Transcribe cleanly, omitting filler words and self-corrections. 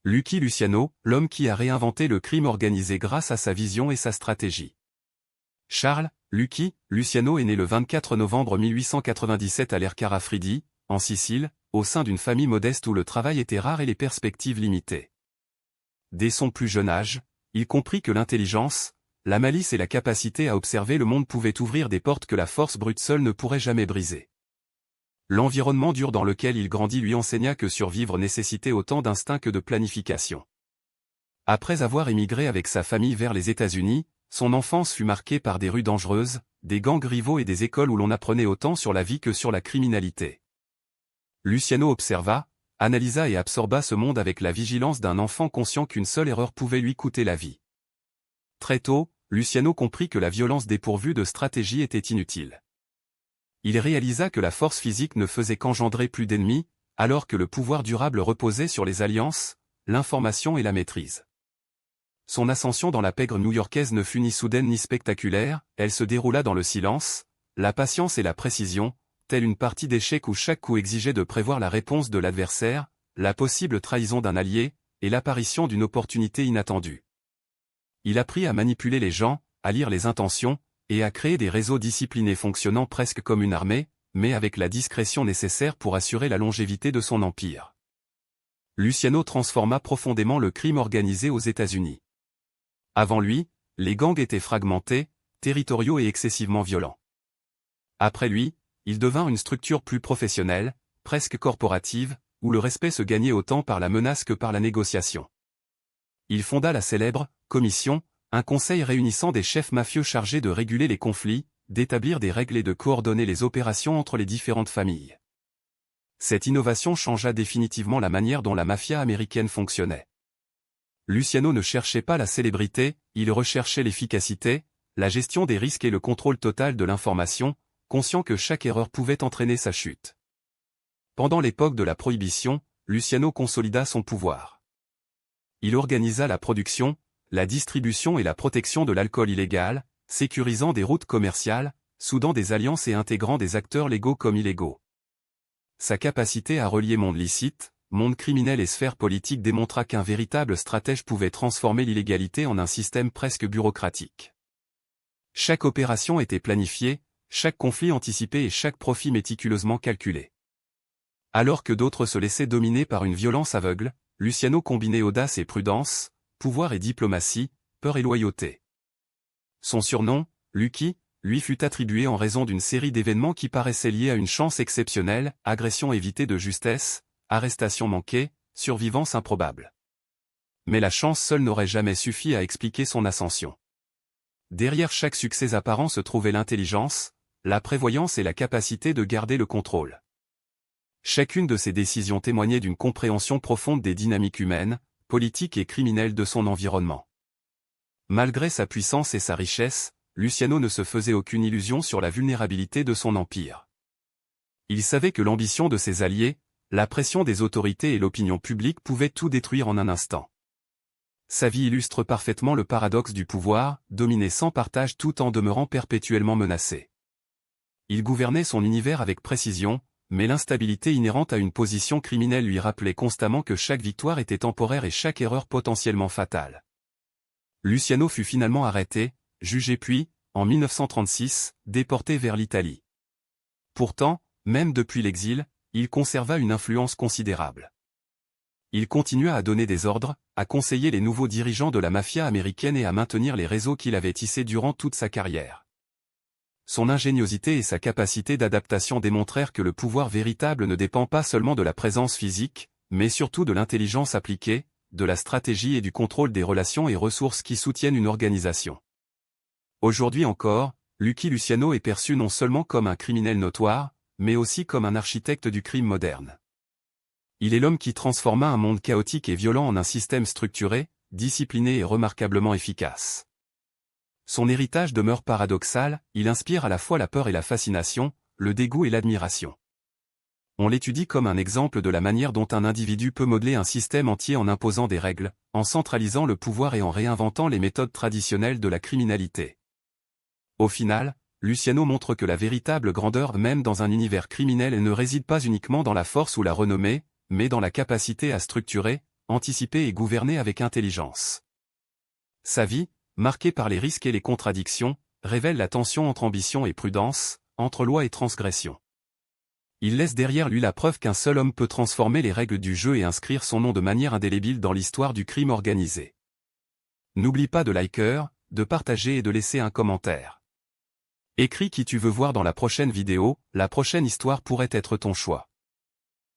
Lucky Luciano, l'homme qui a réinventé le crime organisé grâce à sa vision et sa stratégie. Charles, Lucky Luciano est né le 24 novembre 1897 à l'Ercara Fridi, en Sicile, au sein d'une famille modeste où le travail était rare et les perspectives limitées. Dès son plus jeune âge, il comprit que l'intelligence, la malice et la capacité à observer le monde pouvaient ouvrir des portes que la force brute seule ne pourrait jamais briser. L'environnement dur dans lequel il grandit lui enseigna que survivre nécessitait autant d'instinct que de planification. Après avoir émigré avec sa famille vers les États-Unis, son enfance fut marquée par des rues dangereuses, des gangs rivaux et des écoles où l'on apprenait autant sur la vie que sur la criminalité. Luciano observa, analysa et absorba ce monde avec la vigilance d'un enfant conscient qu'une seule erreur pouvait lui coûter la vie. Très tôt, Luciano comprit que la violence dépourvue de stratégie était inutile. Il réalisa que la force physique ne faisait qu'engendrer plus d'ennemis, alors que le pouvoir durable reposait sur les alliances, l'information et la maîtrise. Son ascension dans la pègre new-yorkaise ne fut ni soudaine ni spectaculaire, elle se déroula dans le silence, la patience et la précision, telle une partie d'échecs où chaque coup exigeait de prévoir la réponse de l'adversaire, la possible trahison d'un allié, et l'apparition d'une opportunité inattendue. Il apprit à manipuler les gens, à lire les intentions, et à créer des réseaux disciplinés fonctionnant presque comme une armée, mais avec la discrétion nécessaire pour assurer la longévité de son empire. Luciano transforma profondément le crime organisé aux États-Unis. Avant lui, les gangs étaient fragmentés, territoriaux et excessivement violents. Après lui, il devint une structure plus professionnelle, presque corporative, où le respect se gagnait autant par la menace que par la négociation. Il fonda la célèbre « Commission », un conseil réunissant des chefs mafieux chargés de réguler les conflits, d'établir des règles et de coordonner les opérations entre les différentes familles. Cette innovation changea définitivement la manière dont la mafia américaine fonctionnait. Luciano ne cherchait pas la célébrité, il recherchait l'efficacité, la gestion des risques et le contrôle total de l'information, conscient que chaque erreur pouvait entraîner sa chute. Pendant l'époque de la Prohibition, Luciano consolida son pouvoir. Il organisa la production, la distribution et la protection de l'alcool illégal, sécurisant des routes commerciales, soudant des alliances et intégrant des acteurs légaux comme illégaux. Sa capacité à relier monde licite, monde criminel et sphère politique démontra qu'un véritable stratège pouvait transformer l'illégalité en un système presque bureaucratique. Chaque opération était planifiée, chaque conflit anticipé et chaque profit méticuleusement calculé. Alors que d'autres se laissaient dominer par une violence aveugle, Luciano combinait audace et prudence, pouvoir et diplomatie, peur et loyauté. Son surnom, Lucky, lui fut attribué en raison d'une série d'événements qui paraissaient liés à une chance exceptionnelle, agression évitée de justesse, arrestation manquée, survivance improbable. Mais la chance seule n'aurait jamais suffi à expliquer son ascension. Derrière chaque succès apparent se trouvait l'intelligence, la prévoyance et la capacité de garder le contrôle. Chacune de ses décisions témoignait d'une compréhension profonde des dynamiques humaines, politiques et criminelles de son environnement. Malgré sa puissance et sa richesse, Luciano ne se faisait aucune illusion sur la vulnérabilité de son empire. Il savait que l'ambition de ses alliés, la pression des autorités et l'opinion publique pouvaient tout détruire en un instant. Sa vie illustre parfaitement le paradoxe du pouvoir, dominer sans partage tout en demeurant perpétuellement menacé. Il gouvernait son univers avec précision, mais l'instabilité inhérente à une position criminelle lui rappelait constamment que chaque victoire était temporaire et chaque erreur potentiellement fatale. Luciano fut finalement arrêté, jugé puis, en 1936, déporté vers l'Italie. Pourtant, même depuis l'exil, il conserva une influence considérable. Il continua à donner des ordres, à conseiller les nouveaux dirigeants de la mafia américaine et à maintenir les réseaux qu'il avait tissés durant toute sa carrière. Son ingéniosité et sa capacité d'adaptation démontrèrent que le pouvoir véritable ne dépend pas seulement de la présence physique, mais surtout de l'intelligence appliquée, de la stratégie et du contrôle des relations et ressources qui soutiennent une organisation. Aujourd'hui encore, Lucky Luciano est perçu non seulement comme un criminel notoire, mais aussi comme un architecte du crime moderne. Il est l'homme qui transforma un monde chaotique et violent en un système structuré, discipliné et remarquablement efficace. Son héritage demeure paradoxal, il inspire à la fois la peur et la fascination, le dégoût et l'admiration. On l'étudie comme un exemple de la manière dont un individu peut modeler un système entier en imposant des règles, en centralisant le pouvoir et en réinventant les méthodes traditionnelles de la criminalité. Au final, Luciano montre que la véritable grandeur même dans un univers criminel ne réside pas uniquement dans la force ou la renommée, mais dans la capacité à structurer, anticiper et gouverner avec intelligence. Sa vie, marquée par les risques et les contradictions, révèle la tension entre ambition et prudence, entre loi et transgression. Il laisse derrière lui la preuve qu'un seul homme peut transformer les règles du jeu et inscrire son nom de manière indélébile dans l'histoire du crime organisé. N'oublie pas de liker, de partager et de laisser un commentaire. Écris qui tu veux voir dans la prochaine vidéo, la prochaine histoire pourrait être ton choix.